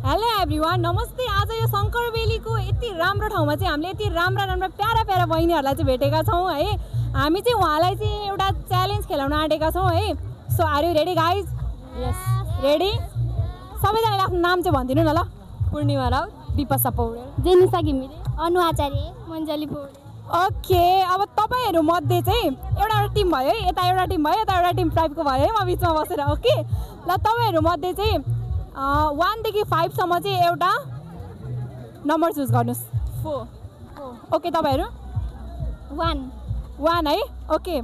Hello everyone, नमस्ते। आज यो शङ्करबेलीको यति राम्रो ठाउँमा चाहिँ हामीले यति राम्रा राम्रा प्यारा प्यारा बहिनीहरूलाई चाहिँ भेटेका छौँ है। हामी चाहिँ उहाँलाई चाहिँ एउटा च्यालेन्ज खेलाउन आँटेका छौँ है। So are you ready guys? Yes, ready? सबैजनाले आफ्नो नाम चाहिँ भनिदिनु न ल। पूर्णिमा राउत, विपशा पौडेल, जेनिसा घिमिरे, अनु आचार्य, मञ्जली पौडेल। ओके, अब तपाईँहरू मध्ये चाहिँ एउटा एउटा टिम भयो है। यता एउटा टिम भयो, यता एउटा टिम टाइपको भयो है, म बिचमा बसेर। ओके ल, तपाईँहरू मध्ये चाहिँ 1 देखि 5 सम्म चाहिँ एउटा नम्बर चुज गर्नुहोस्। 4। ओके, तपाईँहरू 1 है। ओके,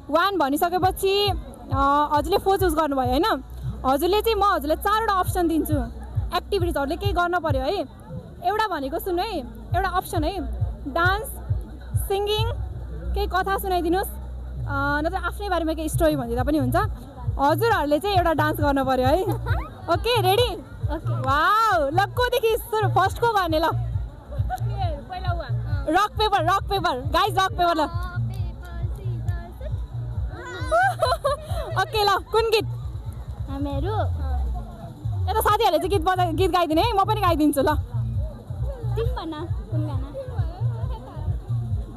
1 भनिसकेपछि हजुरले 4 चुज गर्नुभयो होइन। हजुरले चाहिँ म हजुरलाई 4वटा अप्सन दिन्छु। एक्टिभिटिजहरूले केही गर्नु पऱ्यो है। एउटा भनेको सुन्नु है, एउटा अप्सन है, डान्स, सिङ्गिङ, केही कथा सुनाइदिनुहोस्, नत्र आफ्नै बारेमा केही स्टोरी भनिदिँदा पनि हुन्छ। हजुरहरूले चाहिँ एउटा डान्स गर्नु पऱ्यो है। Okay, ready? Okay, wow. ल, कोदेखि सुरु? फर्स्ट को गर्ने? ल, rock paper guys, rock paper. ल ओके, ल, कुन गीत? हामीहरू यता साथीहरूले चाहिँ गीत गाइदिने है, म पनि गाइदिन्छु। ल, तिमी भन्न कुन गाना?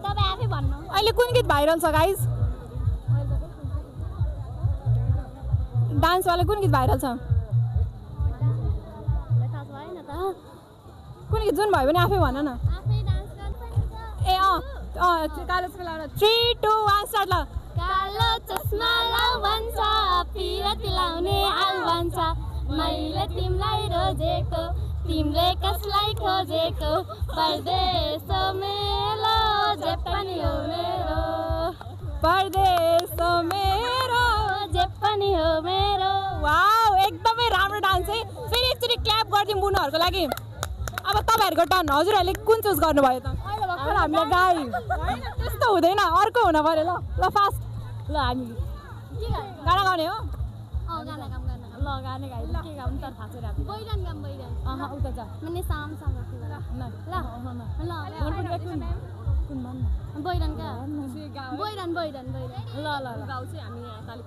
तपाईँ आफै भन्नु। अहिले कुन गीत भाइरल छ गाइज? डान्सवाला कुन गीत भाइरल छ? कुन गीत जुन भयो भने आफै भन न। ए कालो चस्मा 3 2 1 स्टार्ट। ल, कालो चस्मा लाउ भन्छ, पिरती लाउने आल भन्छ, मैले तिमीलाई रोजेको, तिमीले कसलाई खोजेको, परदेश मेरो जे पनि हो मेरो, परदेश मेरो जे पनि हो मेरो। वाउ, एकदमै राम्रो डान्स है। फेरि एकचोटि क्ल्याप गरिदिउँ बुनुहरूको लागि। अब तपाईँहरूको टर्न। हजुरहरूले कुन चुज गर्नुभयो त? अहिले भर्खर हामीले गाई। त्यस्तो हुँदैन, अर्को हुन पऱ्यो। ल ल, फास्ट। ल, हामी गाना गाउने हो। गाना काम गर्न। ल, गाना गाइदिउँ। के गाउँ त थाहा छैन। बैरन गाम बैरन। उता जा। मैंने शाम शाम रखी ल बैरन का बैरन बैरन बैरन ल गाउँ चाहिँ हामी यहाँ ताली।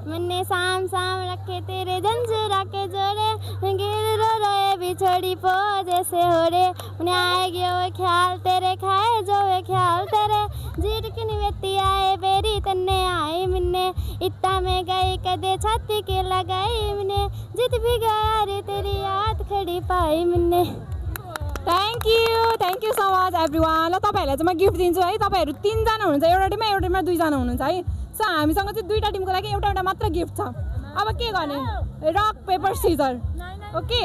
मैंने शाम शाम रखे तेरे जंजीरा के जोड़े, गिर रो रोए बिछड़ी पो जैसे हो रे, उन्हें आएगी वो ख्याल तेरे, खाए जो वे ख्याल तेरे, जीट की निवेती आए बेरी तन्ने आई मिन्ने, इतना में गई कदे छाती के लगाई मिन्ने, जित भी गया रे तेरी याद खड़ी पाई मिन्ने। Thank you so much everyone. ल, तपाईँहरूलाई चाहिँ म गिफ्ट दिन्छु है। तपाईँहरू 3 जना हुनुहुन्छ, एउटा टिममा 2 जना हुनुहुन्छ है। सो हामीसँग चाहिँ 2वटा टिमको लागि एउटा मात्र गिफ्ट छ। अब के गर्ने? Rock paper scissor. Okay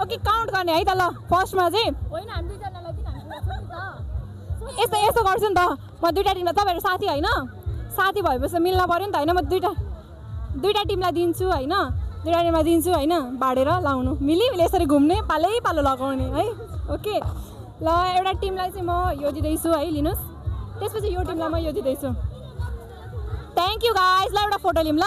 okay, count गर्ने है त। ल, फर्स्टमा चाहिँ होइन, हामी 2 जनालाई दिन हामी यस्तो गर्छु नि त। म 2वटा टिमलाई, तपाईँहरू साथी होइन, साथी भएपछि मिल्न पऱ्यो नि त होइन। म 2वटा टिमलाई दिन्छु होइन, 2वटा टिममा दिन्छु होइन, बाँडेर लाउनु, मिली यसरी घुम्ने, पालो लगाउने है। ओके ल, एउटा टिमलाई चाहिँ म यो दिँदैछु है, लिनुहोस्। त्यसपछि यो टिमलाई म यो दिँदैछु। Thank you guys. ल, एउटा फोटो लिऊँ ल।